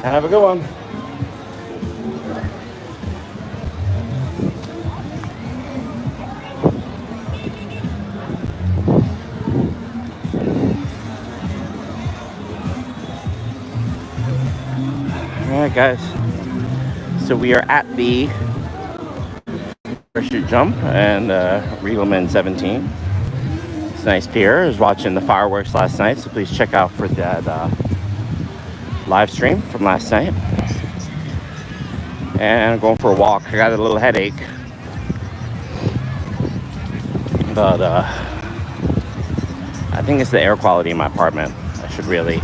Have a good one. Alright guys, so we are at the parachute jump and Riegelman 17. It's a nice pier. I was watching the fireworks last night, so please check out for that live stream from last night. And I'm going for a walk. I got a little headache, but I think it's the air quality in my apartment. I should really,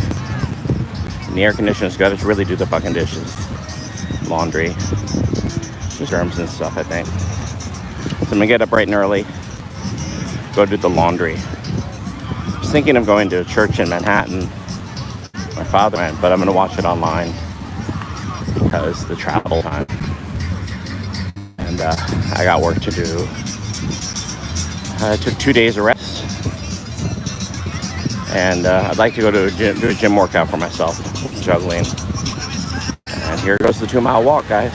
and the air conditioner's good, I should really do the fucking dishes, laundry, germs and stuff, I think. So I'm gonna get up bright and early, go do the laundry. I was thinking of going to a church in Manhattan. My father went, but I'm gonna watch it online because the travel time. And I got work to do. I took 2 days of rest. And I'd like to go to do a gym workout for myself, juggling. And here goes the 2-mile walk, guys.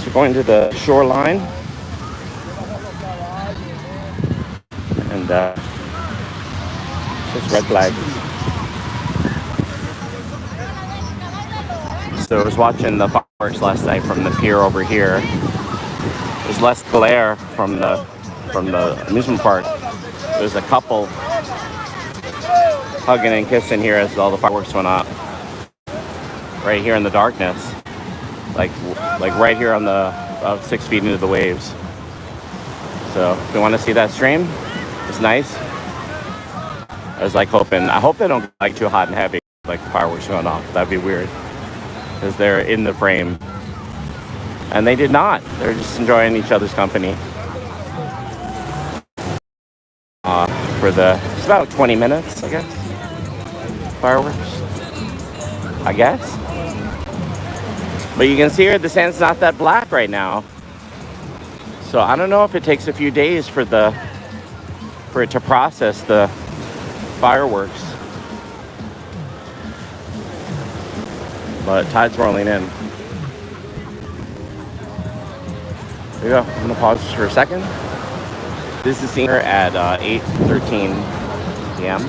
So going to the shoreline. And it's red flag. So I was watching the fireworks last night from the pier over here. There's less glare from the amusement park. There's a couple hugging and kissing here as all the fireworks went up. Right here in the darkness, like right here on the about 6 feet into the waves. So if you want to see that stream, it's nice. I was like hoping, I hope they don't get like too hot and heavy, like the fireworks going off. That'd be weird, because they're in the frame. And they did not. They're just enjoying each other's company. It's about 20 minutes, I guess. Fireworks, I guess. But you can see here the sand's not that black right now. So I don't know if it takes a few days for it to process the fireworks. But tide's rolling in. There you go. I'm gonna pause just for a second. This is seen here at 8:13 p.m.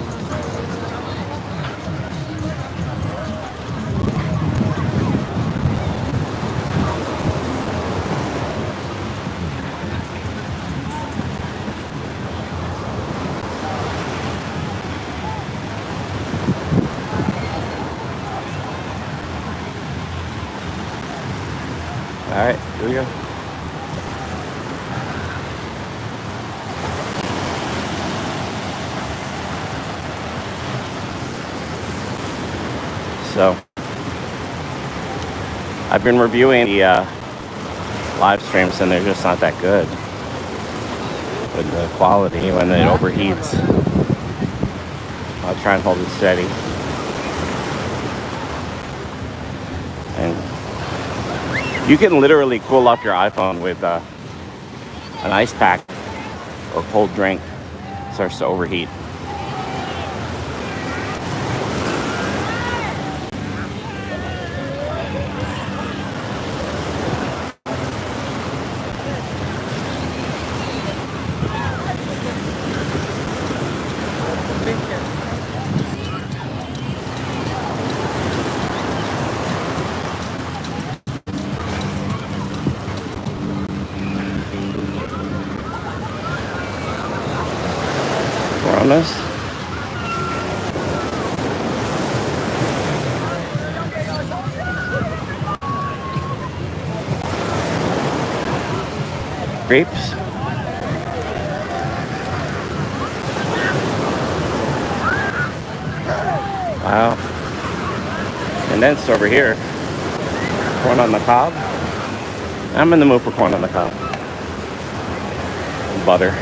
All right, here we go. So, I've been reviewing the live streams and they're just not that good with the quality when it overheats. I'll try and hold it steady. And you can literally cool off your iPhone with an ice pack or cold drink. It starts to overheat. Coronas. Grapes. Wow. Condensed over here. Corn on the cob. I'm in the mood for corn on the cob. Butter.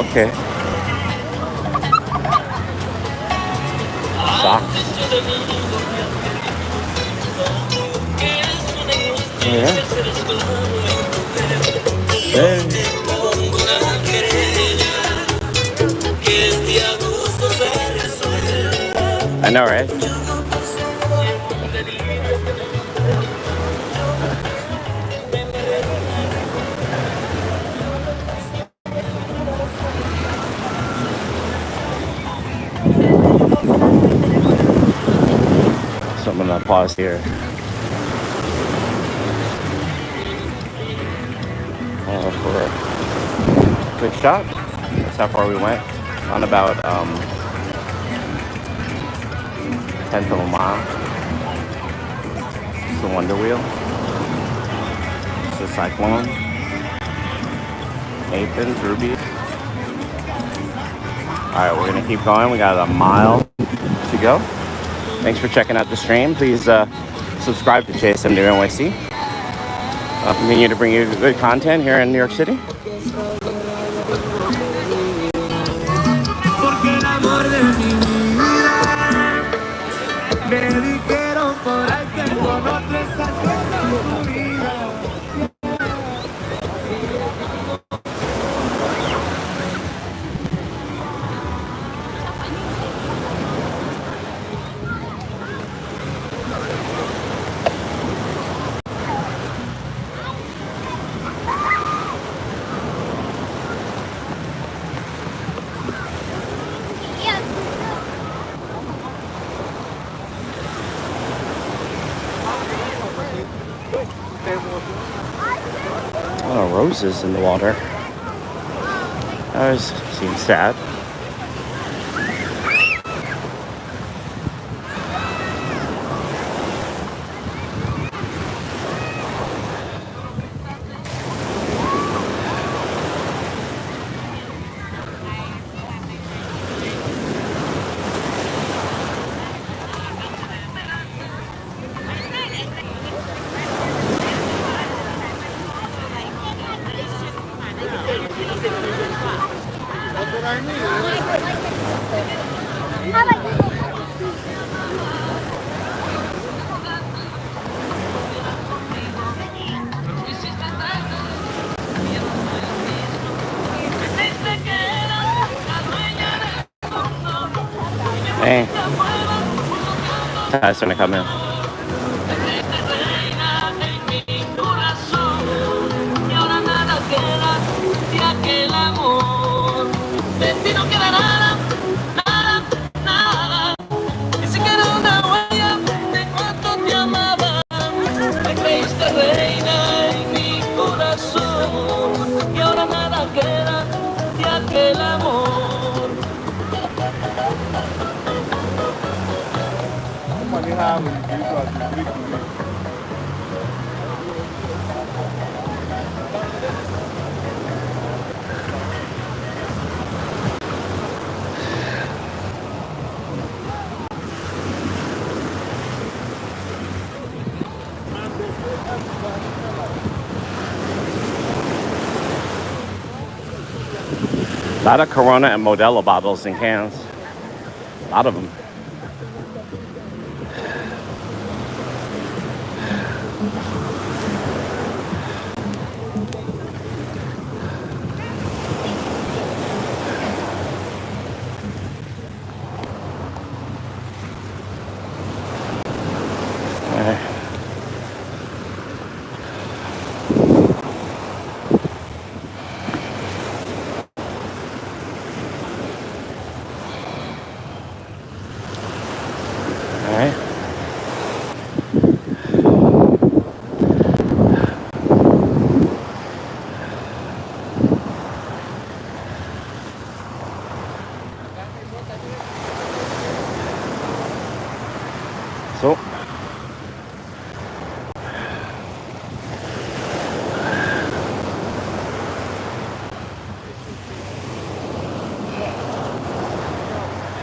Okay. Socks. Oh, yeah. Hey. I know, right? So I'm gonna pause here. For a quick shot. That's how far we went. On about 10th of a mile. It's the Wonder Wheel. It's the Cyclone. Nathan's, Ruby. Alright, we're gonna keep going. We got a mile to go. Thanks for checking out the stream. Please subscribe to JSM New NYC. I'll continue to bring you good content here in New York City. Oh, roses in the water. That seems sad. Hey, Ty's gonna come in. A lot of Corona and Modelo bottles and cans. A lot of them. So,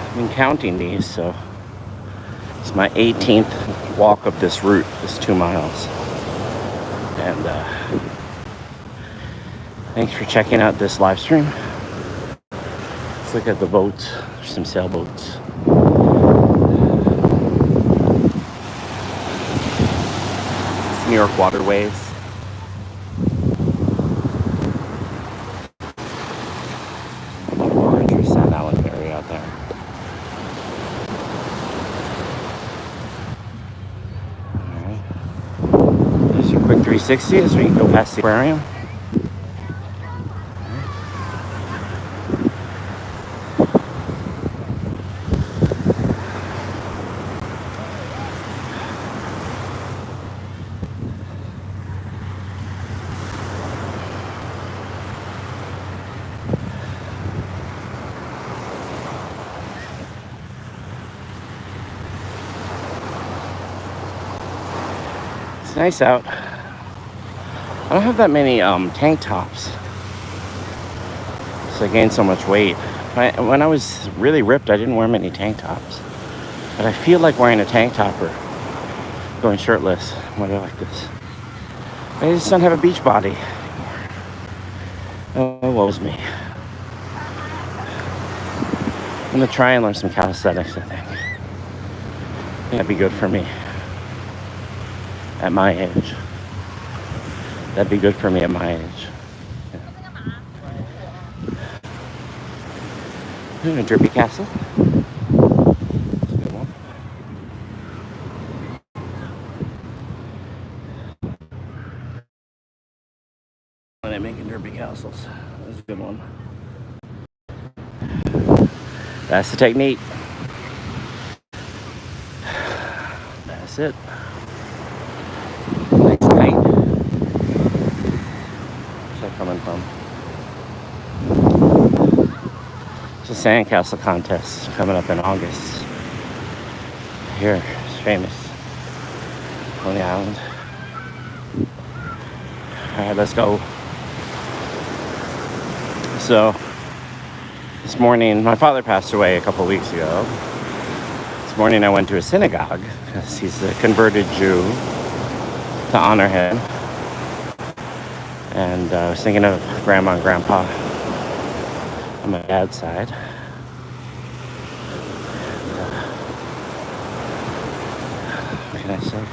I've been counting these, so it's my 18th walk of this route, this 2 miles. And thanks for checking out this live stream. look at the boats. There's some sailboats. It's New York waterways. Orange or Staten Island area out there. Alright. There's your quick 360 as we go past the aquarium. It's nice out. I don't have that many tank tops. So I gained so much weight. When I was really ripped, I didn't wear many tank tops. But I feel like wearing a tank top or going shirtless when I like this. I just don't have a beach body anymore. Oh, woe's me. I'm gonna try and learn some calisthenics, I think. That'd be good for me. At my age. That'd be good for me at my age. Yeah. Derby Castle. That's a good one. When I'm making Derby Castles. That's a good one. That's the technique. That's it. Next night. Where's that coming from? It's a sandcastle contest coming up in August. Here, it's famous. Coney Island. Alright, let's go. So, this morning, my father passed away a couple weeks ago. This morning I went to a synagogue because he's a converted Jew to honor him. And I was thinking of Grandma and Grandpa on my dad's side. What can I say?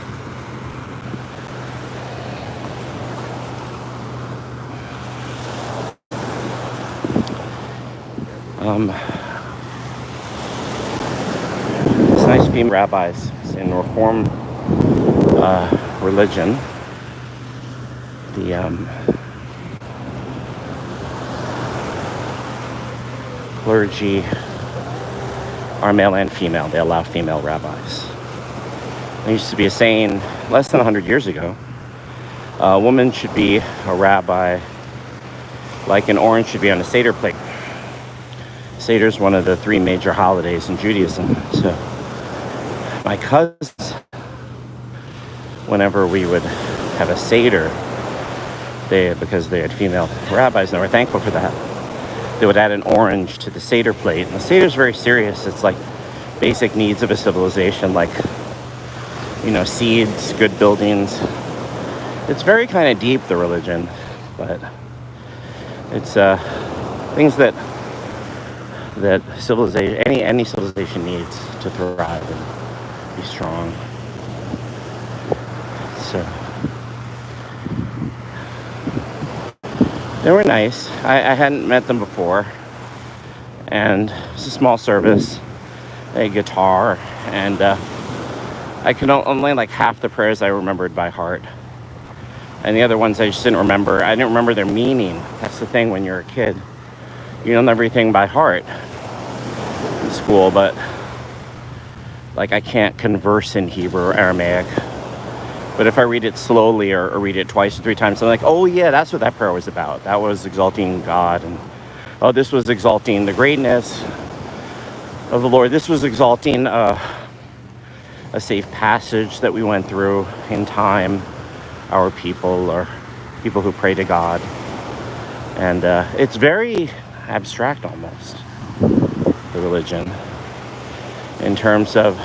It's nice female rabbis in Reform religion. The clergy are male and female. They allow female rabbis. There used to be a saying less than 100 years ago. A woman should be a rabbi like an orange should be on a Seder plate. Seder is one of the 3 major holidays in Judaism. So my cousins, whenever we would have a Seder, because they had female rabbis and they were thankful for that, they would add an orange to the Seder plate. And the Seder is very serious. It's like basic needs of a civilization, like, seeds, good buildings. It's very kind of deep, the religion, but it's things that civilization, any civilization needs to thrive and be strong. So they were nice. I hadn't met them before, and it's a small service. A guitar, and I can only like half the prayers I remembered by heart, and the other ones I just didn't remember. I didn't remember their meaning. That's the thing when you're a kid. You know everything by heart in school, but like I can't converse in Hebrew or Aramaic. But if I read it slowly or read it twice or 3 times, I'm like, oh yeah, that's what that prayer was about. That was exalting God, and oh, this was exalting the greatness of the Lord. This was exalting a safe passage that we went through in time, our people or people who pray to God. And it's very abstract almost, the religion, in terms of,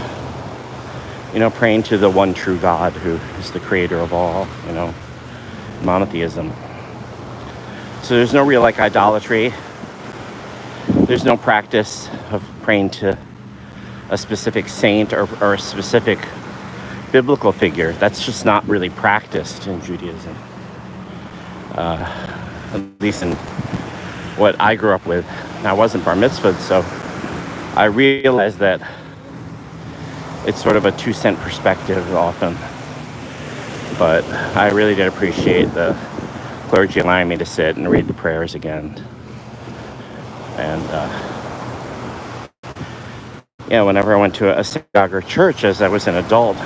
praying to the one true God who is the creator of all, monotheism. So there's no real idolatry. there's no practice of praying to a specific saint or a specific biblical figure. That's just not really practiced in Judaism, at least in what I grew up with. And I wasn't bar mitzvahed, so I realized that it's sort of a 2 cent perspective often. But I really did appreciate the clergy allowing me to sit and read the prayers again. And yeah, whenever I went to a synagogue or church as I was an adult,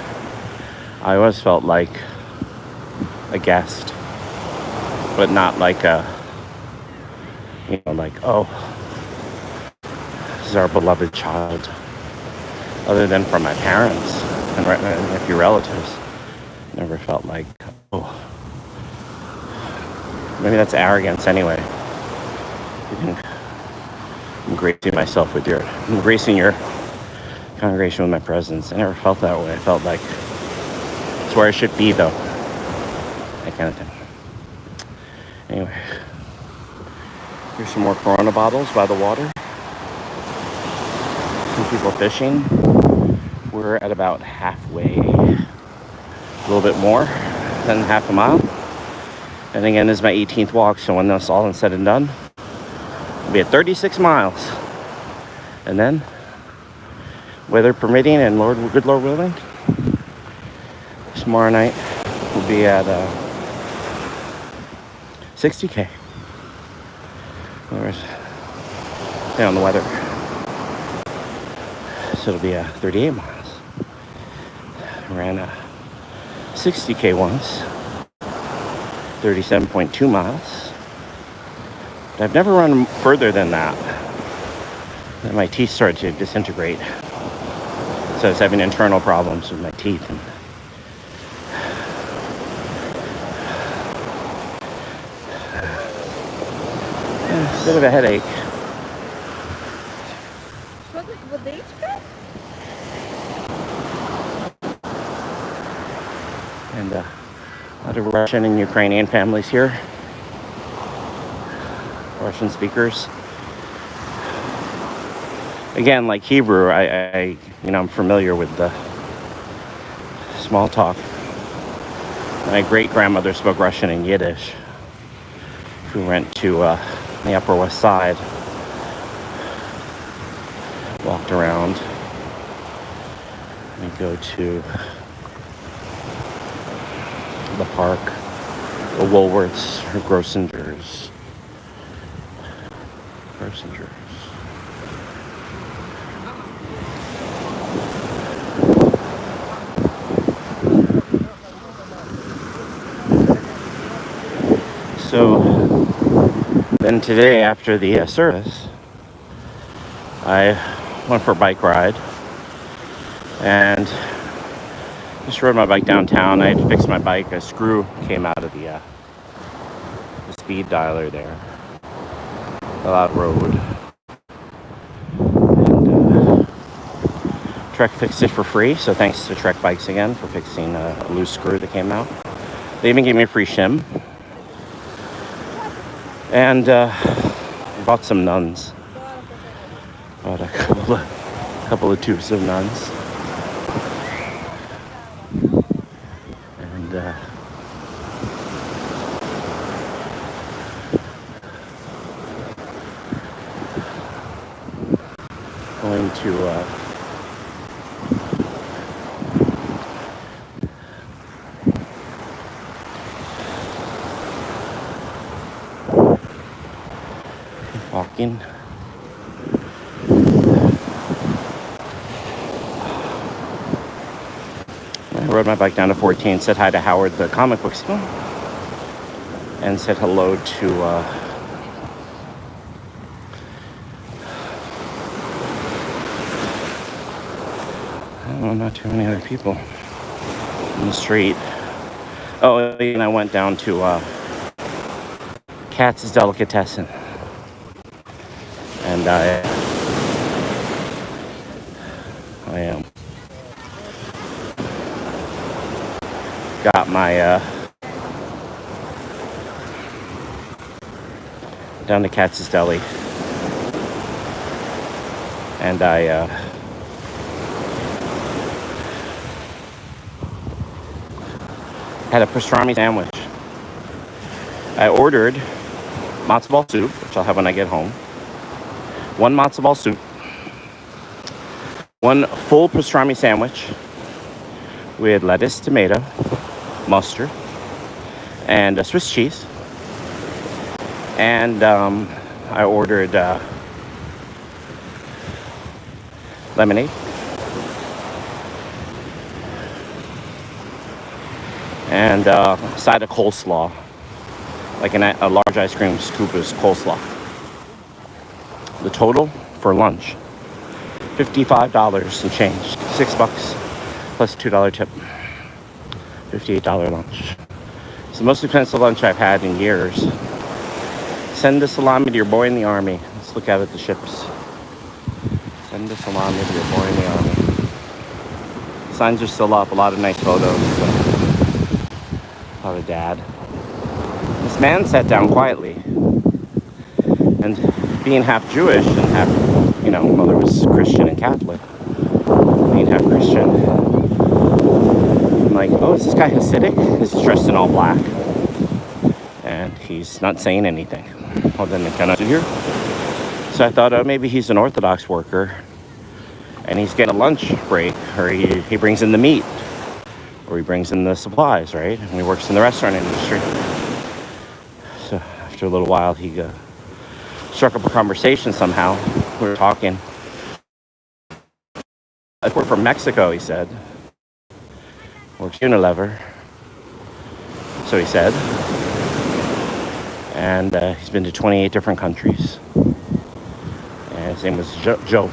I always felt like a guest, but not like like, oh, this is our beloved child. Other than from my parents and a few relatives, never felt like, oh, maybe that's arrogance anyway. I'm gracing myself with I'm gracing your congregation with my presence. I never felt that way. I felt like it's where I should be, though. That kind of thing. Anyway, here's some more Corona bottles by the water. Some people fishing. We're at about halfway. A little bit more than half a mile. And again, this is my 18th walk, so when that's all said and done, I'll be at 36 miles. And then, weather permitting and good Lord willing, tomorrow night we'll be at 60K. Depending on the weather. So it'll be 38 miles. I ran 60K once, 37.2 miles. But I've never run further than that. And my teeth started to disintegrate. So I was having internal problems with my teeth. And a bit of a headache. And a lot of Russian and Ukrainian families here. Russian speakers. Again, like Hebrew, I'm familiar with the small talk. My great-grandmother spoke Russian and Yiddish. We went to the Upper West Side, walked around. We go to the park, the Woolworths, or Grossingers. So then today, after the service, I went for a bike ride and just rode my bike downtown. I had to fix my bike. A screw came out of the speed dialer there. Fell out road. And Trek fixed it for free, so thanks to Trek Bikes again for fixing a loose screw that came out. They even gave me a free shim. And bought some nuns. Bought a couple of tubes of nuns. And going to walking. I rode my bike down to 14, said hi to Howard, the comic book store, and said hello to I don't know, not too many other people in the street. Oh, and I went down to Katz's Delicatessen. And I got my down to Katz's Deli. And I had a pastrami sandwich. I ordered matzo ball soup, which I'll have when I get home. One matzo ball soup, one full pastrami sandwich with lettuce, tomato, mustard, and Swiss cheese. And I ordered lemonade. And a side of coleslaw, like a large ice cream scoop is coleslaw. The total for lunch, $55 and change, $6 plus $2 tip, $58 lunch. It's the most expensive lunch I've had in years. Send the salami to your boy in the army. Let's look out at the ships. Send the salami to your boy in the army. Signs are still up, a lot of nice photos. Of a dad. This man sat down quietly, and being half Jewish and half, mother was Christian and Catholic, being half Christian, I'm like, oh, is this guy Hasidic? He's dressed in all black, and he's not saying anything. Well, then they kind of sit here. So I thought, oh, maybe he's an Orthodox worker, and he's getting a lunch break, or he brings in the meat. Or he brings in the supplies, right? And he works in the restaurant industry. So after a little while, he struck up a conversation somehow. We were talking. I work from Mexico, he said. Works Unilever. So he said. And he's been to 28 different countries. And his name was Joe.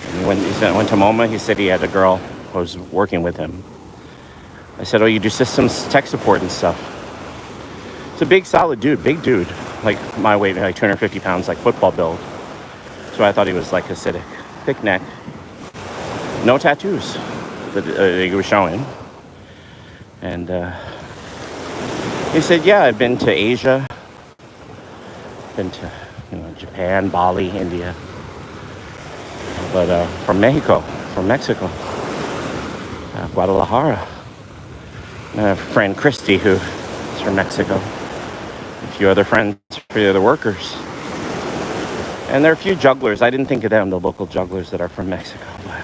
And when he went to MoMA, he said he had a girl who was working with him. I said, oh, you do systems tech support and stuff. It's a big, solid dude, big dude. Like my weight, like 250 pounds, like football build. So I thought he was like Hasidic. Thick neck. No tattoos that he was showing. And he said, yeah, I've been to Asia. Been to Japan, Bali, India. But from Mexico. Guadalajara. My friend Christy, who is from Mexico. A few other friends for the other workers. And there are a few jugglers. I didn't think of them, the local jugglers that are from Mexico. But,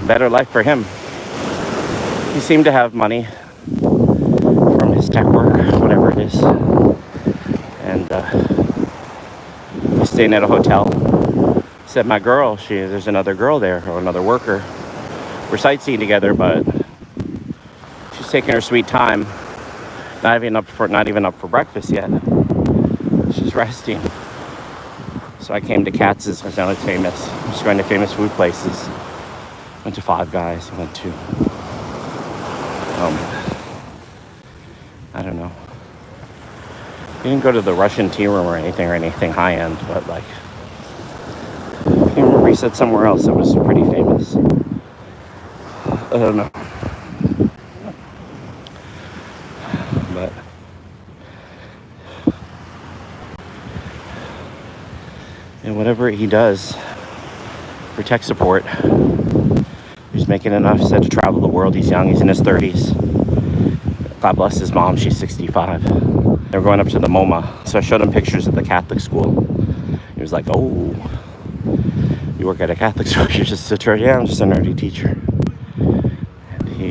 better life for him. He seemed to have money from his tech work, whatever it is. And he's staying at a hotel. He said, my girl, there's another girl there, or another worker. We're sightseeing together, but she's taking her sweet time. Not even up for breakfast yet. She's resting. So I came to Katz's, because now it's famous. I'm just going to famous food places. Went to Five Guys. Went to, I don't know. We didn't go to the Russian tea room or anything high end, but like, I remember we said somewhere else that was pretty famous. I don't know. But and whatever he does for tech support, he's making enough, said, to travel the world. He's young, he's in his 30s. God bless his mom, she's 65. They were going up to the MoMA, so I showed him pictures of the Catholic school. He was like, oh, you work at a Catholic school? You're just a church? Yeah, I'm just a nerdy teacher. And he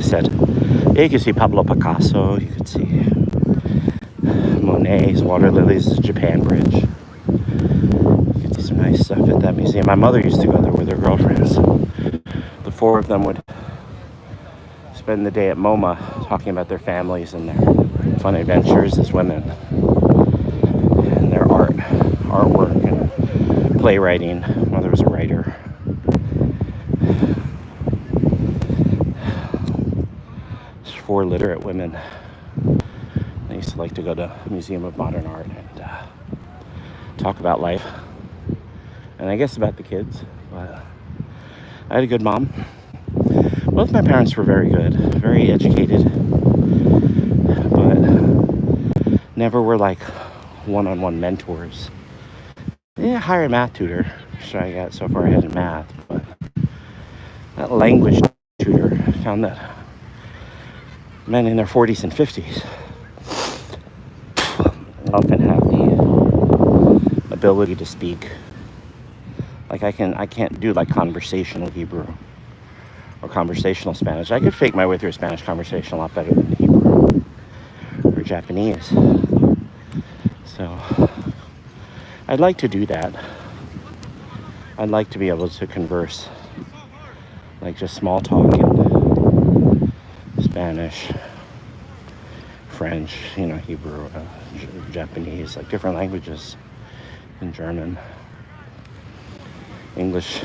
said, yeah, you can see Pablo Picasso, you could see Monet's water lilies, the Japan Bridge. You could see some nice stuff at that museum. My mother used to go there with her girlfriends. The four of them would spend the day at MoMA talking about their families and their fun adventures as women. And their artwork and playwriting. Mother was a writer. There's 4 literate women. I used to like to go to the Museum of Modern Art and talk about life. And I guess about the kids. But I had a good mom. Both my parents were very good, very educated, but never were like one-on-one mentors. They Yeah, hire a math tutor. So I got so far ahead in math, but that language tutor found that men in their 40s and 50s often have the ability to speak. Like I can't do like conversational Hebrew or conversational Spanish. I could fake my way through a Spanish conversation a lot better than Hebrew or Japanese. So I'd like to do that. I'd like to be able to converse, like just small talk in Spanish, French, Hebrew, Japanese, like different languages, in German, English,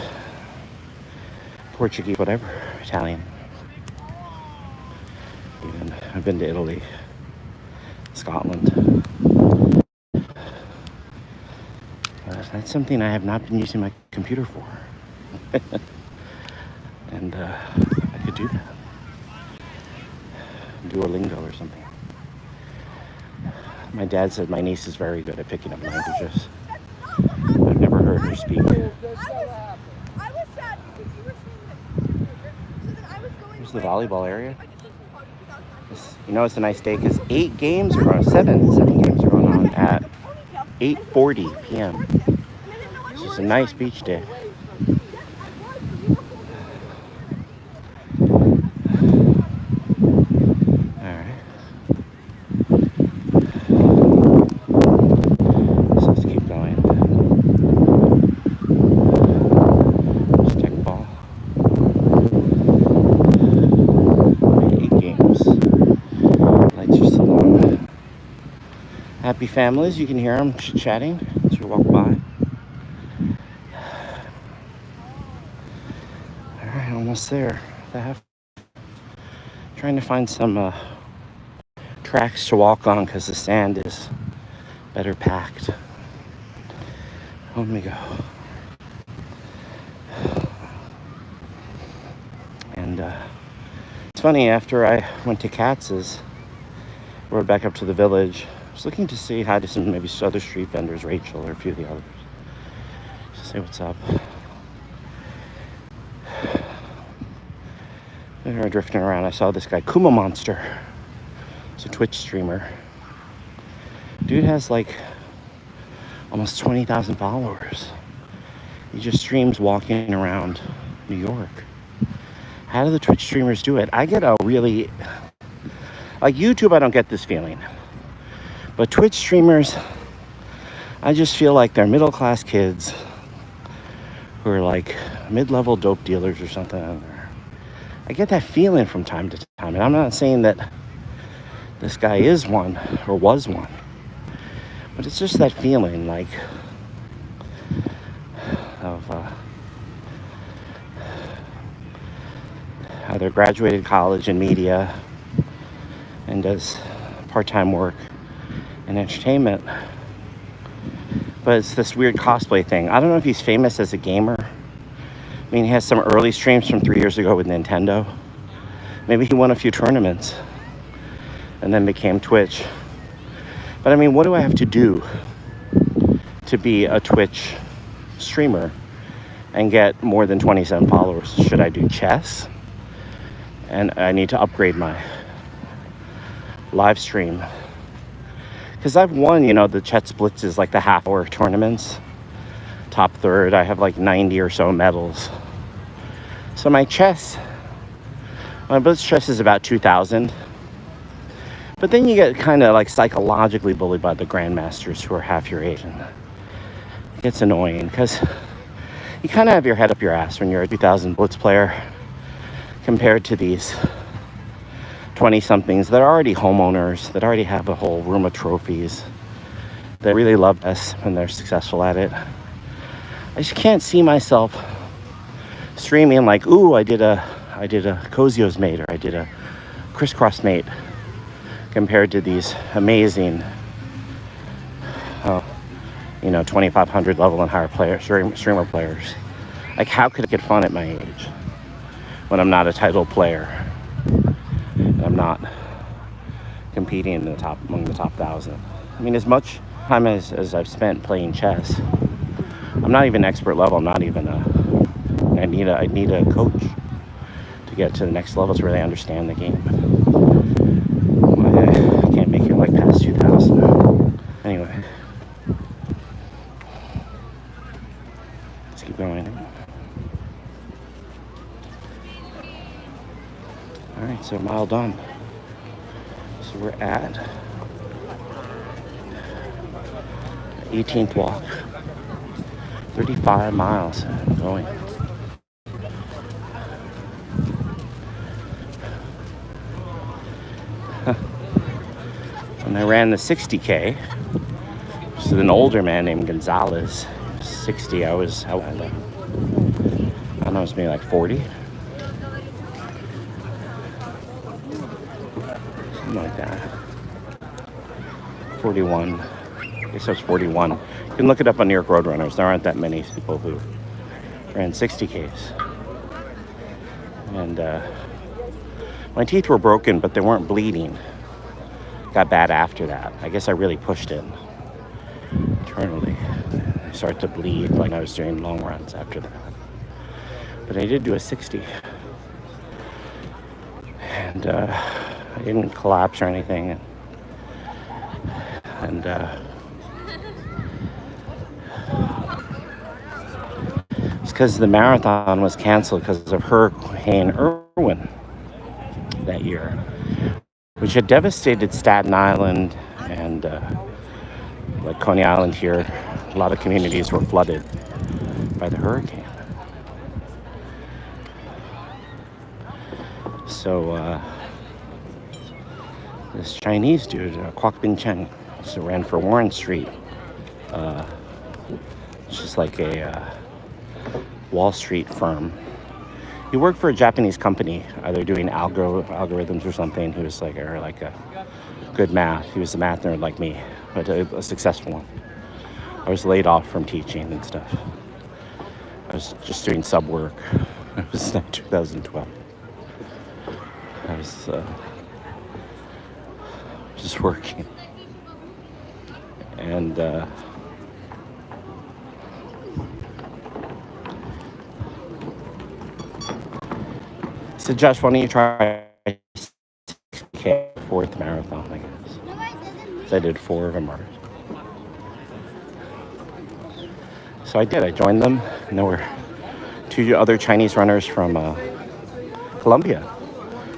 Portuguese, whatever, Italian. Even I've been to Italy, Scotland. That's something I have not been using my computer for. And I could do that. Duolingo or something. My dad said my niece is very good at picking up languages. I've never heard her speak. Here's the volleyball area. It's a nice day because 7 games are going on at 8:40 p.m. It's just a nice beach day. Alright. So let's keep going. Stick ball. 8 games. Lights are still on. Happy families, you can hear them chatting as we walk by. Alright, almost there. Trying to find some tracks to walk on because the sand is better packed. Let me go. And it's funny, after I went to Katz's, rode back up to the village, I was looking to see hi to some maybe other street vendors, Rachel or a few of the others, just say what's up. We were drifting around. I saw this guy, Kuma Monster. He's a Twitch streamer. Dude has like almost 20,000 followers. He just streams walking around New York. How do the Twitch streamers do it? I get a really... Like YouTube, I don't get this feeling. But Twitch streamers, I just feel like they're middle-class kids who are like mid-level dope dealers or something. I get that feeling from time to time. And I'm not saying that this guy is one or was one. But it's just that feeling like of either graduated college in media and does part-time work in entertainment. But it's this weird cosplay thing. I don't know if he's famous as a gamer. I mean, he has some early streams from 3 years ago with Nintendo. Maybe he won a few tournaments and then became Twitch. But I mean, what do I have to do to be a Twitch streamer and get more than 27 followers? Should I do chess? And I need to upgrade my live stream. Because I've won, the chess blitzes, like the half-hour tournaments. Top third, I have like 90 or so medals. So my blitz chess is about 2,000. But then you get kind of like psychologically bullied by the grandmasters who are half your age. And it gets annoying because you kind of have your head up your ass when you're a 2,000 blitz player compared to these 20-somethings that are already homeowners, that already have a whole room of trophies, that really love us when they're successful at it. I just can't see myself streaming like, ooh, I did a Kozio's mate, or I did a crisscross mate, compared to these amazing, 2,500 level and higher streamer players. Like, how could it get fun at my age when I'm not a title player and I'm not competing in among the top 1,000? I mean, as much time as I've spent playing chess, I'm not even expert level. I'm not even I need a coach to get to the next level to really understand the game. I can't make it like past 2000. Anyway, let's keep going. All right, so mile done. So we're at 18th walk, 35 miles going. And I ran the 60K. This is an older man named Gonzalez. 60. I don't know, it was maybe like 40. Something like that. 41. I guess I was 41. You can look it up on New York Roadrunners. There aren't that many people who ran 60Ks. And my teeth were broken, but they weren't bleeding. Got bad after that. I guess I really pushed it internally. I started to bleed like I was doing long runs after that. But I did do a 60. And I didn't collapse or anything. And it's because the marathon was canceled because of Hurricane Irwin that year, which had devastated Staten Island and like Coney Island here. A lot of communities were flooded by the hurricane. So this Chinese dude, Kwok Bin Cheng, so ran for Warren Street. It's just like a Wall Street firm. He worked for a Japanese company, either doing algorithms or something. He was like a good math. He was a math nerd like me, but a successful one. I was laid off from teaching and stuff. I was just doing sub work. It was like 2012. I was just working. And so Josh, why don't you try 6K, fourth marathon, I guess. So I did 4 of them already. So I did. I joined them, and there were 2 other Chinese runners from Colombia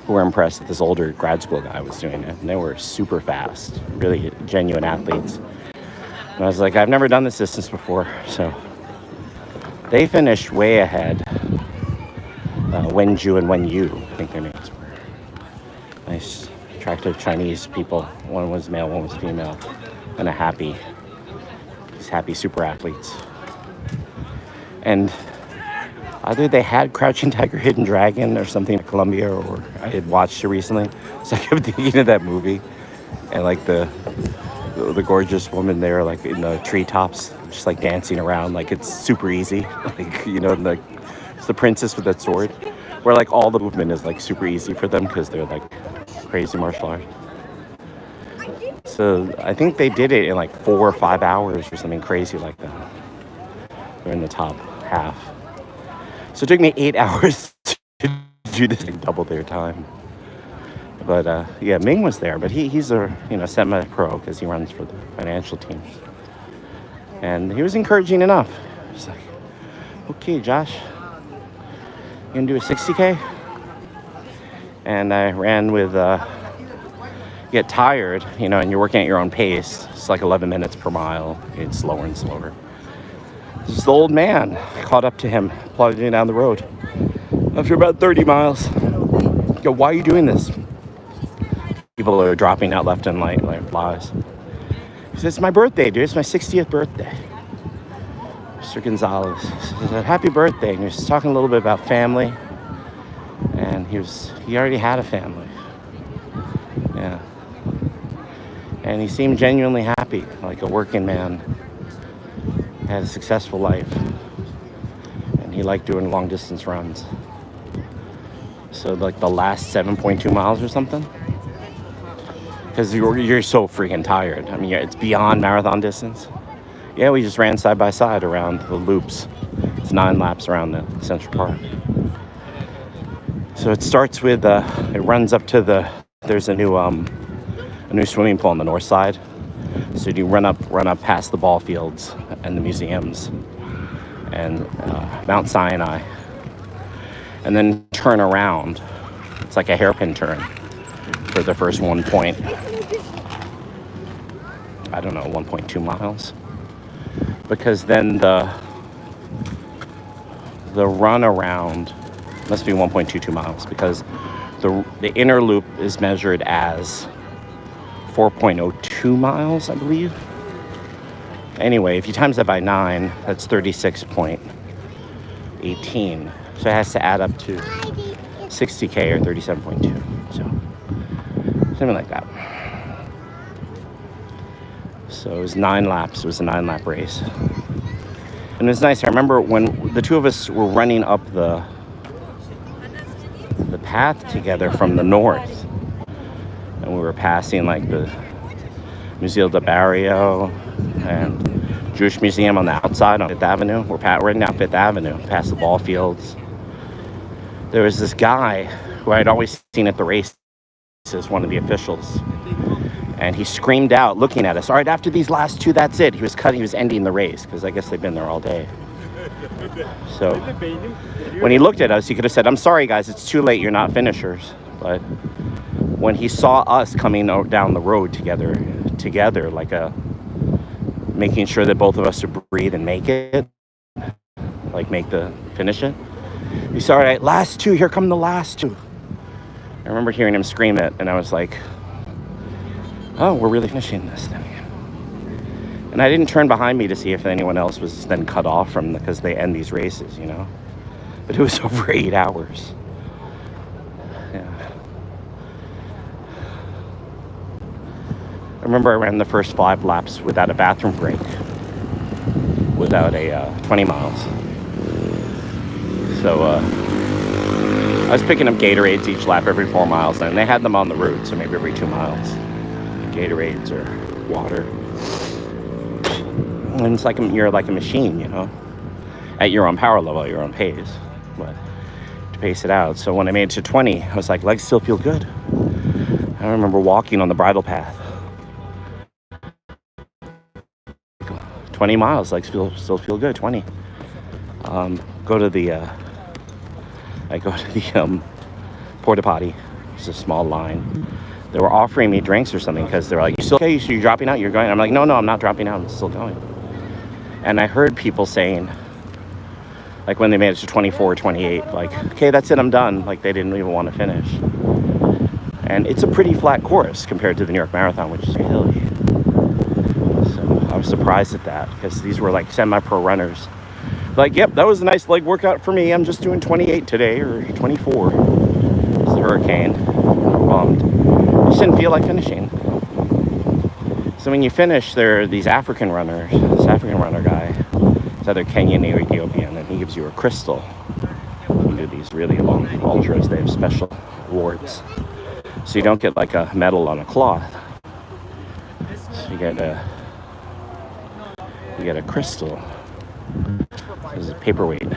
who were impressed that this older grad school guy was doing it. And they were super fast, really genuine athletes. And I was like, I've never done this distance before. So they finished way ahead. Wenju and Wenyu, I think their names were. Nice, attractive Chinese people. One was male, one was female. And these happy super athletes. And either they had Crouching Tiger, Hidden Dragon or something in Colombia, or I had watched it recently. So I kept thinking of that movie. And like the gorgeous woman there, like in the treetops, just like dancing around, like it's super easy. Like, you know, like it's the princess with that sword, where like all the movement is like super easy for them because they're like crazy martial arts. So I think they did it in like 4 or 5 hours or something crazy like that. They're in the top half. So it took me 8 hours to do this, like double their time. But yeah, Ming was there, but he's a semi-pro because he runs for the financial team. And he was encouraging enough. He's like, okay, Josh, you gonna do a 60K? And I ran with, you get tired, and you're working at your own pace. It's like 11 minutes per mile. It's slower and slower. This old man caught up to him, plodding down the road. After about 30 miles, I go, why are you doing this? People are dropping out left and right like flies. He says, it's my birthday, dude. It's my 60th birthday. Mr. Gonzalez said, happy birthday. And he was talking a little bit about family. And he already had a family. Yeah. And he seemed genuinely happy, like a working man. Had a successful life. And he liked doing long distance runs. So like the last 7.2 miles or something. Because you're so freaking tired. I mean, it's beyond marathon distance. Yeah, we just ran side by side around the loops. It's 9 laps around the Central Park. So it starts with, it runs up to there's a new swimming pool on the north side. So you run up past the ball fields and the museums and Mount Sinai, and then turn around. It's like a hairpin turn for the first 1.2 miles, because then the run around must be 1.22 miles, because the inner loop is measured as 4.02 miles, I believe. Anyway, if you times that by 9, that's 36.18. So it has to add up to 60K or 37.2. So something like that. So it was 9 laps. It was a 9-lap race. And it was nice. I remember when the two of us were running up the path together from the north, and we were passing like the Museo del Barrio and Jewish Museum on the outside on Fifth Avenue. We're running down Fifth Avenue, past the ball fields. There was this guy who I'd always seen at the races, one of the officials. And he screamed out, looking at us, "All right, after these last 2, that's it." He was ending the race, because I guess they've been there all day. So when he looked at us, he could have said, "I'm sorry, guys, it's too late, you're not finishers." But when he saw us coming down the road together, like making sure that both of us would breathe and make it, like finish it, he said, "All right, last 2, here come the last 2. I remember hearing him scream it, and I was like, oh, we're really finishing this thing. And I didn't turn behind me to see if anyone else was then cut off because they end these races, you know. But it was over 8 hours. Yeah. I remember I ran the first 5 laps without a bathroom break, without a 20 miles. So I was picking up Gatorades each lap every 4 miles, and they had them on the route, so maybe every 2 miles. Gatorades or water. And it's like you're like a machine, you know, at your own power level, at your own pace, but to pace it out. So when I made it to 20, I was like, legs still feel good. I remember walking on the bridle path. 20 miles, legs still feel good. 20. I go to the porta potty. It's a small line. They were offering me drinks or something, because they were like, "You still okay? You're dropping out? You're going?" I'm like, no, I'm not dropping out. I'm still going. And I heard people saying, like when they made it to 24 or 28, like, "Okay, that's it, I'm done." Like they didn't even want to finish. And it's a pretty flat course compared to the New York Marathon, which is hilly. So I was surprised at that, because these were like semi-pro runners. Like, "Yep, that was a nice leg workout for me. I'm just doing 28 today, or 24. It's the hurricane. I'm bummed. Just didn't feel like finishing. So when you finish, there are these African runners. This African runner guy, it's either Kenyan or Ethiopian, and he gives you a crystal. You do these really long ultras. They have special awards, so you don't get like a medal on a cloth. So you get a crystal. This is a paperweight.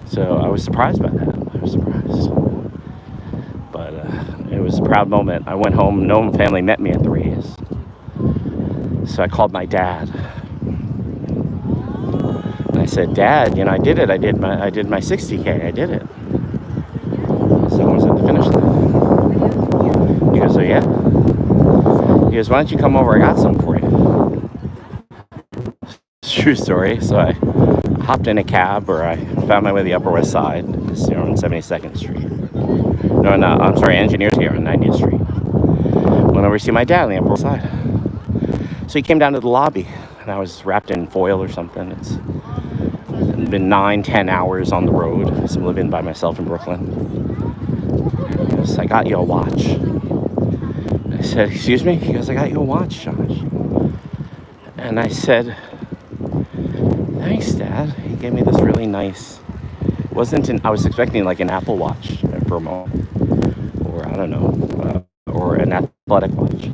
So I was surprised by that. But it was a proud moment. I went home. No family met me at the race. So I called my dad. And I said, "Dad, I did it. I did my 60K. I did it." So I was at the finish line. He goes, "Oh yeah?" He goes, "Why don't you come over? I got something for you." It's a true story. So I hopped in a cab, or I found my way to the Upper West Side, on 72nd Street. No, I'm sorry, Engineers here on 90th Street. Went over to see my dad on the Upper West Side. So he came down to the lobby, and I was wrapped in foil or something. It's been 9-10 hours on the road. So I'm living by myself in Brooklyn. He goes, "I got you a watch." I said, "Excuse me?" He goes, "I got you a watch, Josh." And I said, "Thanks, Dad." He gave me this really nice, I was expecting like an Apple Watch for a moment, or I don't know, or an athletic watch.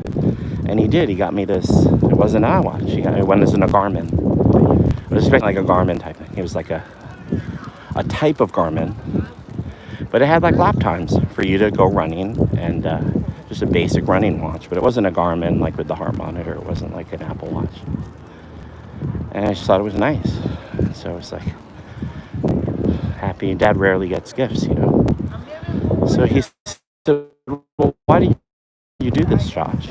And he did. He got me this. It wasn't an iWatch. It went as in a Garmin. It was like a Garmin type thing. It was like a type of Garmin. But it had like lap times for you to go running and just a basic running watch. But it wasn't a Garmin like with the heart monitor. It wasn't like an Apple Watch. And I just thought it was nice. So I was like happy. Dad rarely gets gifts, you know. So he said, well, why do you do this, Josh?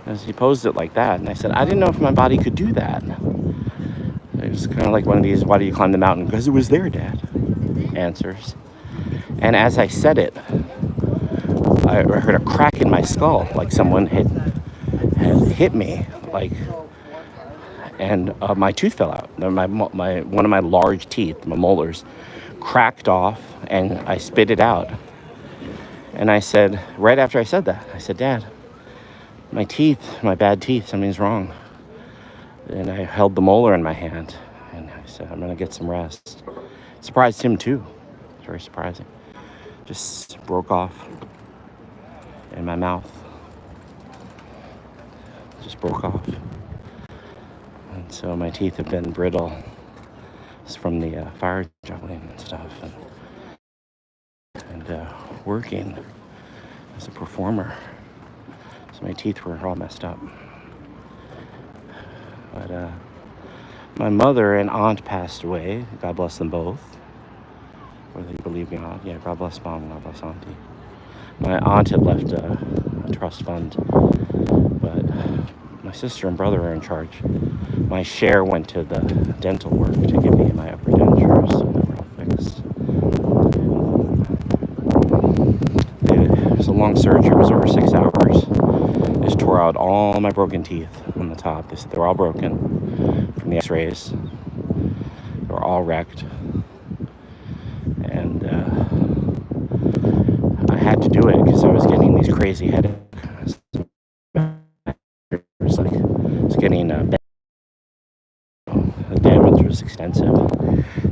As he posed it like that. And I said, I didn't know if my body could do that. It was kind of like one of these, why do you climb the mountain? Because it was there, Dad. Answers. And as I said it, I heard a crack in my skull, like someone had hit me, like, and my tooth fell out. One of my large teeth, my molars, cracked off, and I spit it out. And I said, right after I said that, I said, Dad, my teeth, my bad teeth, something's wrong. And I held the molar in my hand, and I said, I'm gonna get some rest. Surprised him too. It's very surprising. Just broke off in my mouth. Just broke off. And so my teeth have been brittle. It's from the fire juggling and stuff, and working as a performer. So my teeth were all messed up. But my mother and aunt passed away. God bless them both. Whether you believe me or not. Yeah, God bless Mom, God bless Auntie. My aunt had left a trust fund, but my sister and brother are in charge. My share went to the dental work to give me my upper dentures, so they were all fixed. It was a long surgery. It was over 6 hours. They just tore out all my broken teeth on the top. They said they were all broken from the x-rays. They were all wrecked. And I had to do it because I was getting these crazy headaches. It was getting the damage was extensive.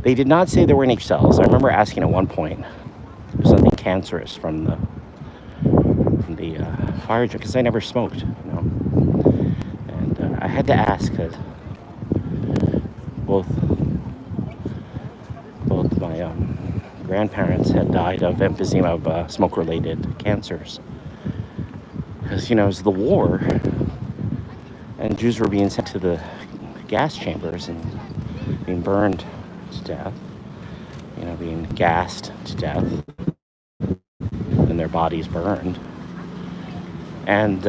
They did not say there were any cells. I remember asking at one point, there's nothing cancerous from the fire truck, because I never smoked, you know. And I had to ask because both my grandparents had died of emphysema, of smoke-related cancers. Because, you know, it was the war, and Jews were being sent to the gas chambers and being burned to death, you know, being gassed to death, and their bodies burned. And,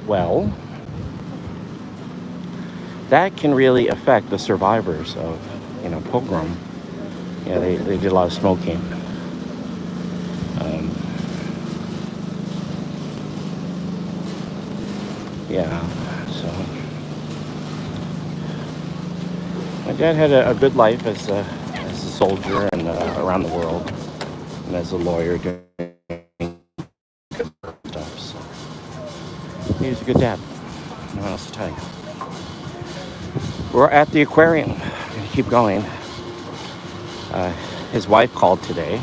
well, that can really affect the survivors of, you know, pogrom. You know, they did a lot of smoking. Yeah, so my dad had a good life as a soldier and around the world, and as a lawyer doing stuff. So he was a good dad. No one else to tell you. We're at the aquarium. I'm gonna keep going. His wife called today,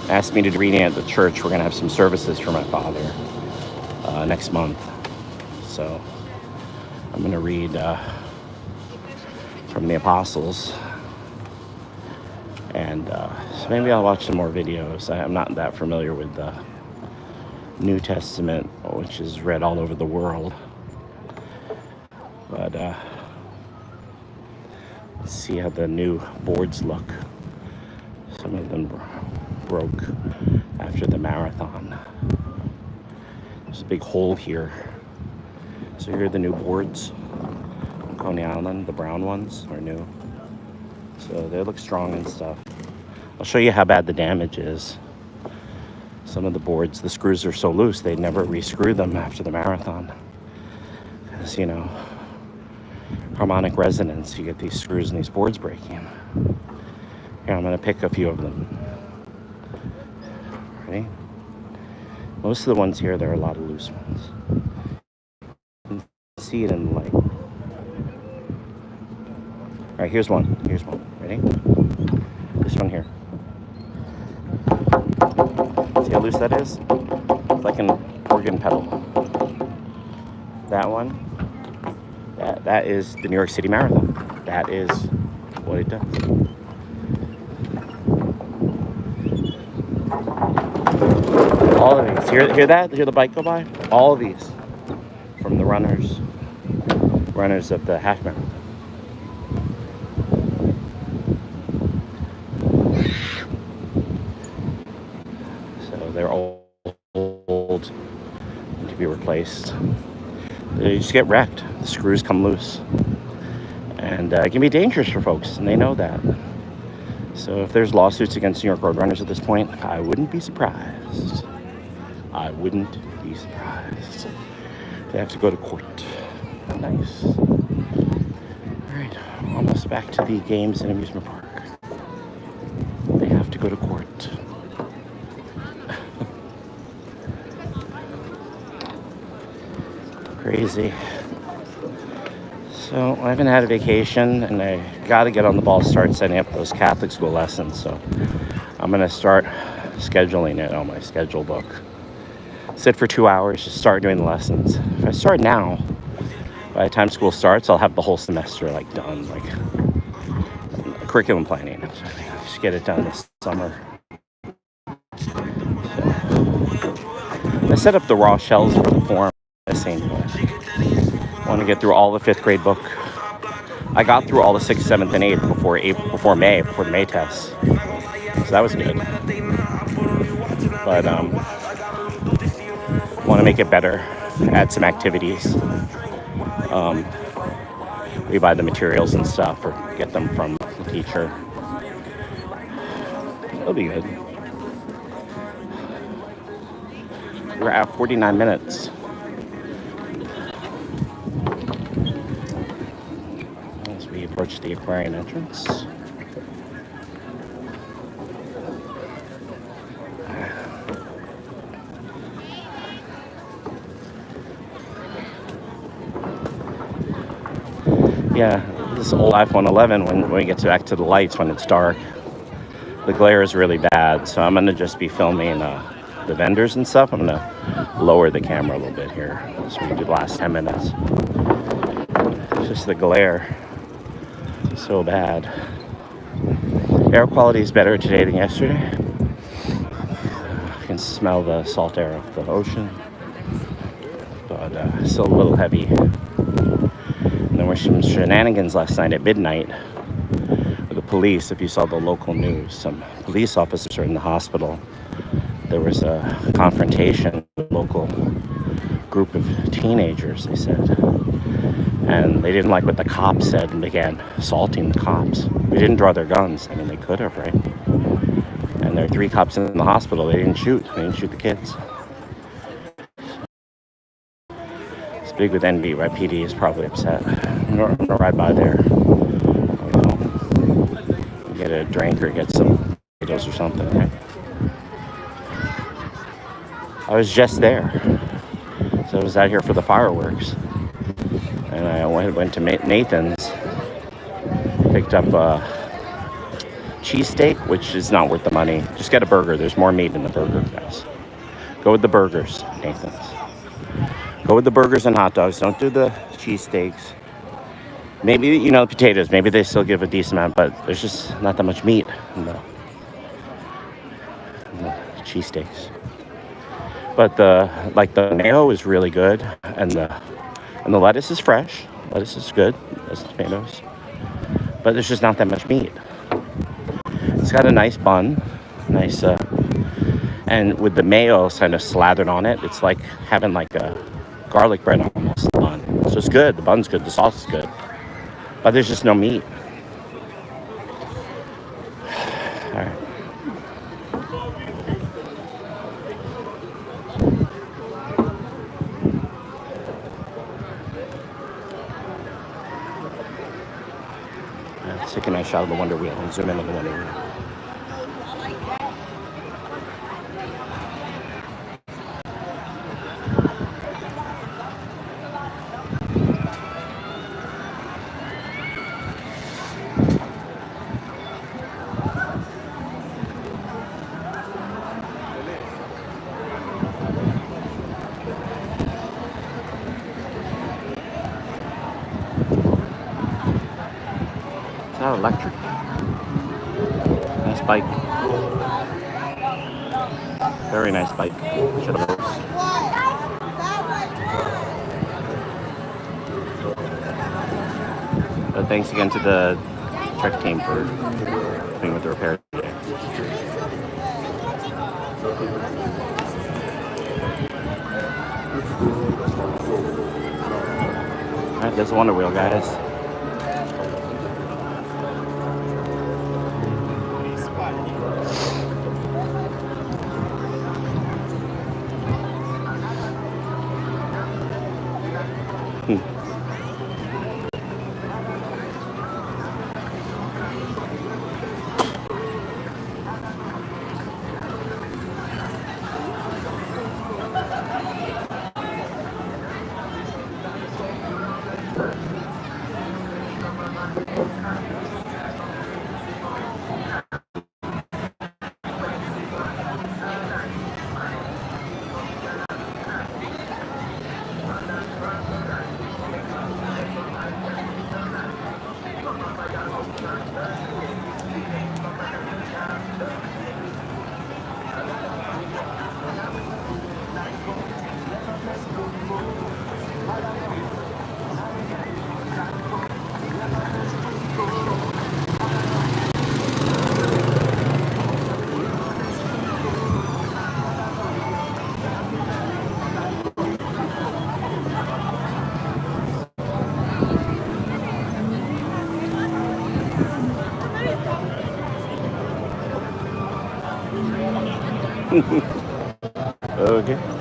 asked me to read at the church. We're gonna have some services for my father next month. So I'm going to read from the Apostles, and so maybe I'll watch some more videos. I'm not that familiar with the New Testament, which is read all over the world. But let's see how the new boards look. Some of them broke after the marathon. There's a big hole here. So here are the new boards on Coney Island. The brown ones are new. So they look strong and stuff. I'll show you how bad the damage is. Some of the boards, the screws are so loose, they'd never re-screw them after the marathon. Because, you know, harmonic resonance, you get these screws and these boards breaking. Here, I'm going to pick a few of them. Ready? Most of the ones here, there are a lot of loose ones. See it in the light. All right, here's one. Ready? This one here. See how loose that is? It's like an organ pedal. That one, that is the New York City Marathon. That is what it does. All of these. Hear that? Hear the bike go by? All of these from the runners of the half marathon. So they're old, need to be replaced. They just get wrecked. The screws come loose. And it can be dangerous for folks, and they know that. So if there's lawsuits against New York road runners at this point, I wouldn't be surprised. I wouldn't be surprised. They have to go to court. Nice. All right, almost back to the games and amusement park. They have to go to court. Crazy. So I haven't had a vacation, and I got to get on the ball, start setting up those Catholic school lessons. So I'm going to start scheduling it on my schedule book. Sit for 2 hours, just start doing the lessons. If I start now, by the time school starts, I'll have the whole semester done, curriculum planning. So I just get it done this summer. So I set up the raw shells for the form. I want to get through all the 5th grade book. I got through all the 6th, 7th, and 8th before the May test. So that was good. But want to make it better, add some activities. We buy the materials and stuff or get them from the teacher. It'll be good. We're at 49 minutes. As we approach the aquarium entrance. Yeah, this old iPhone 11, when we get back to the lights when it's dark, the glare is really bad. So I'm going to just be filming the vendors and stuff. I'm going to lower the camera a little bit here. So we can do the last 10 minutes. It's just the glare. So bad. Air quality is better today than yesterday. I can smell the salt air of the ocean. But still a little heavy. And there were some shenanigans last night at midnight with the police. If you saw the local news, some police officers are in the hospital. There was a confrontation with a local group of teenagers, they said. And they didn't like what the cops said and began assaulting the cops. They didn't draw their guns. I mean, they could have, right? And there are 3 cops in the hospital. They didn't shoot. They didn't shoot the kids. Big with envy, right? PD is probably upset. I'm gonna ride by there. Get a drink or get some potatoes or something, right? I was just there. So I was out here for the fireworks. And I went to Nathan's. Picked up a cheesesteak, which is not worth the money. Just get a burger. There's more meat in the burger, guys. Go with the burgers, Nathan's. Go with the burgers and hot dogs. Don't do the cheesesteaks. Maybe, the potatoes. Maybe they still give a decent amount, but there's just not that much meat in the cheesesteaks. But the mayo is really good, and the lettuce is fresh. Lettuce is good. Lettuce, tomatoes. But there's just not that much meat. It's got a nice bun, and with the mayo kind of slathered on it, it's like having a garlic bread almost bun. So it's good. The bun's good. The sauce is good. But there's just no meat. All right. Let's take a nice shot of the Wonder Wheel and zoom in on the Wonder Wheel. that electric? Nice bike. Very nice bike. Should have those. But thanks again to the Trek team for helping with the repair today. Alright, there's a Wonder Wheel, guys. Okay.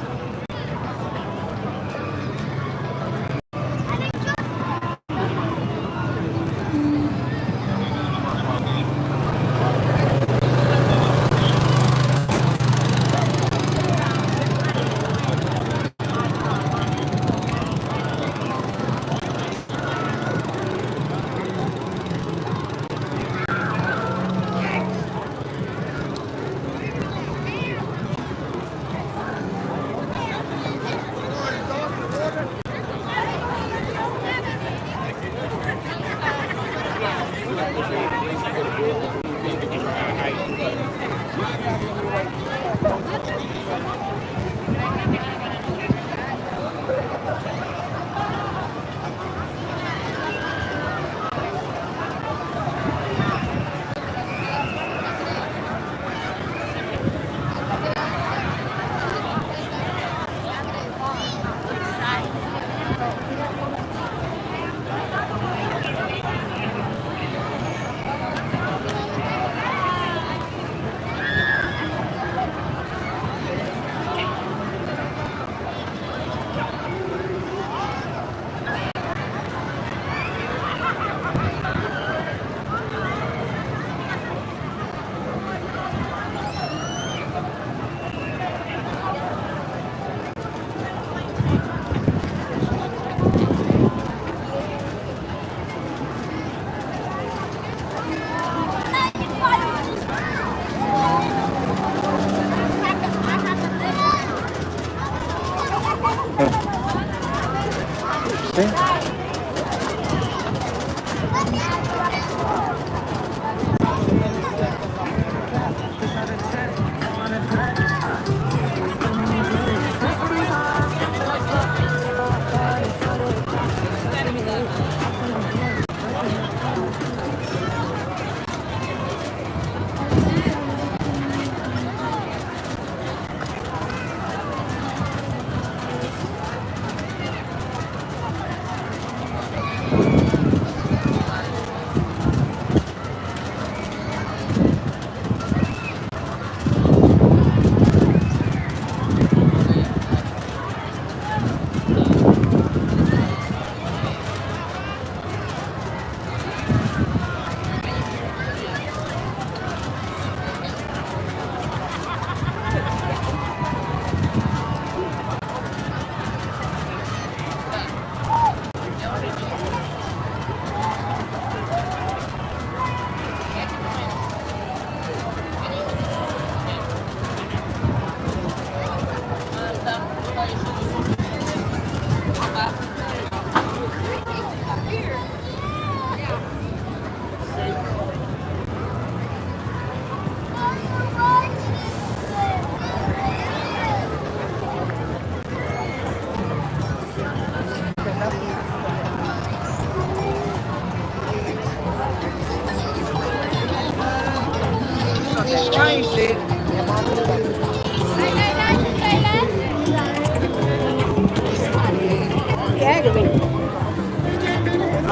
Interesting.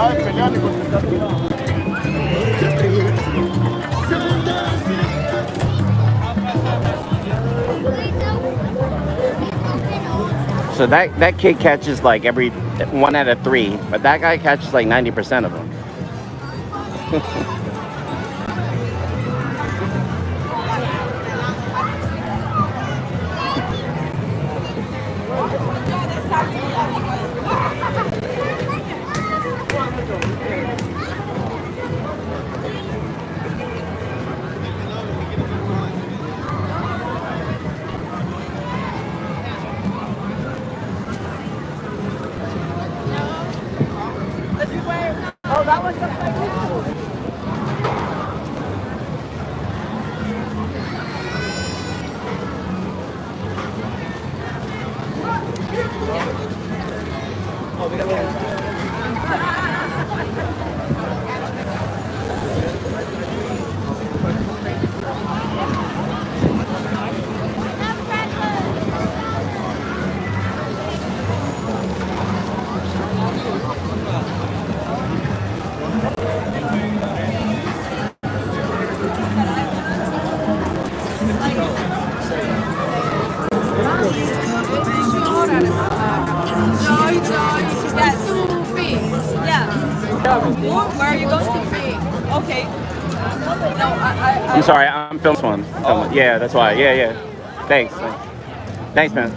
So that kid catches like every 1 out of 3, but that guy catches like 90% of them. Oh, that was something. Where are you going to be? Okay. No, I'm sorry, I'm filming this one. Oh. Yeah, that's why. Yeah, yeah. Thanks. Thanks, man.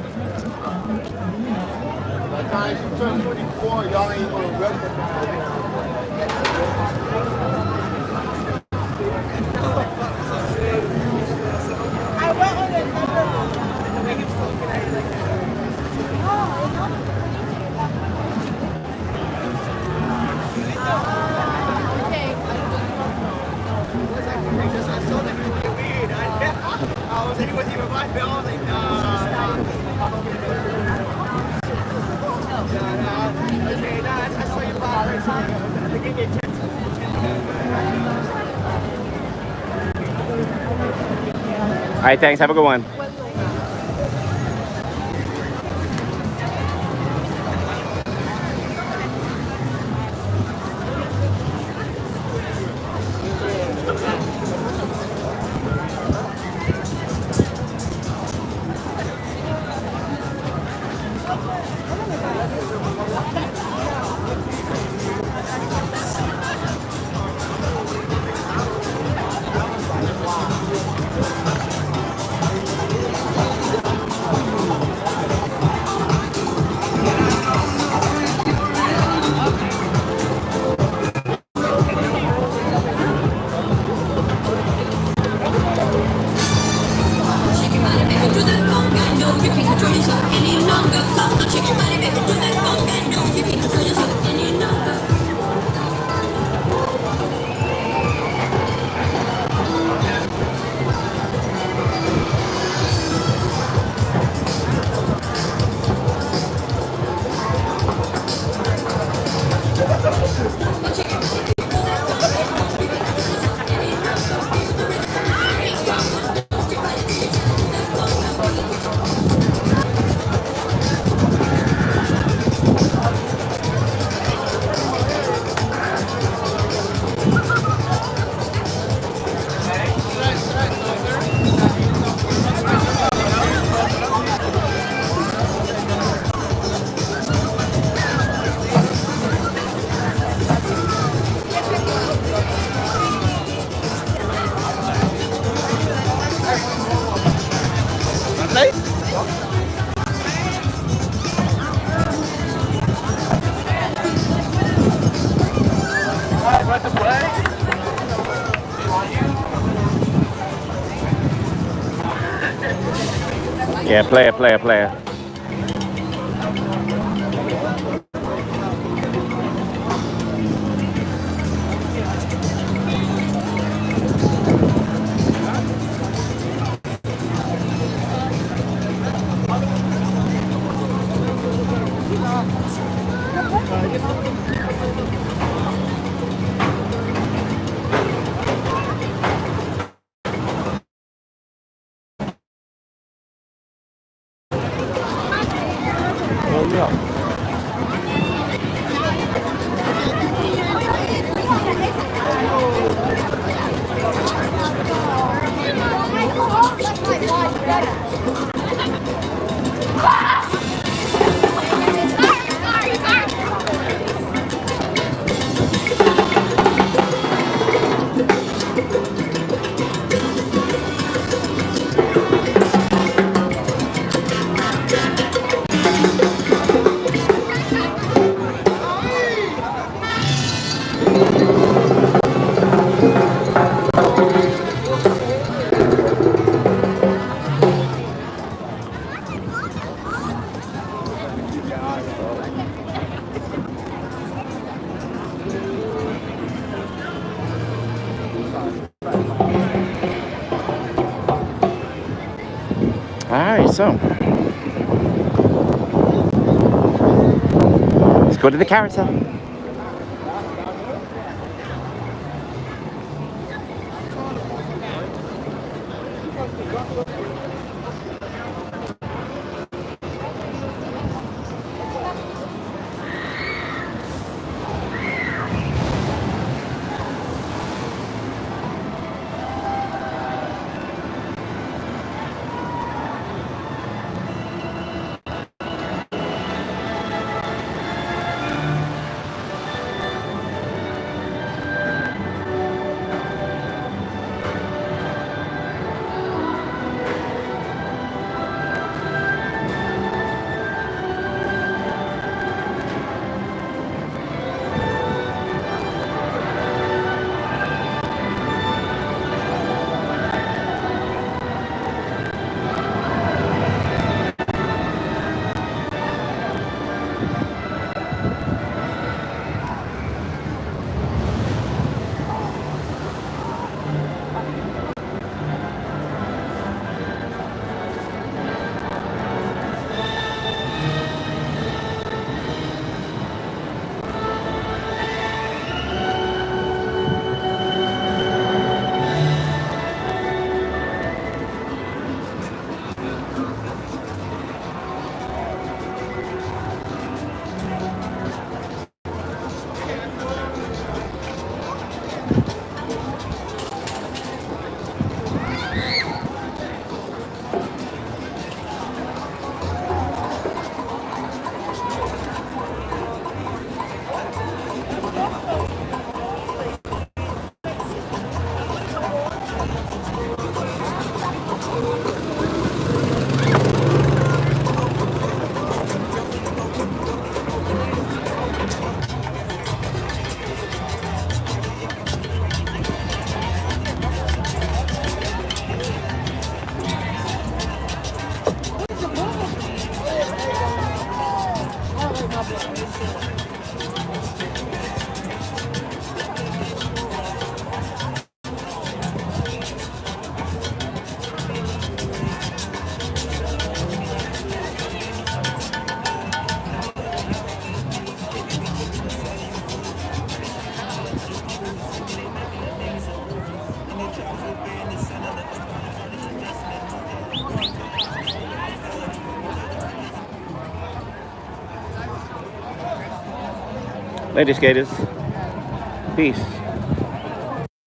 All right, thanks. Have a good one. Yeah, player. So, let's go to the carousel. Ladies skaters, peace.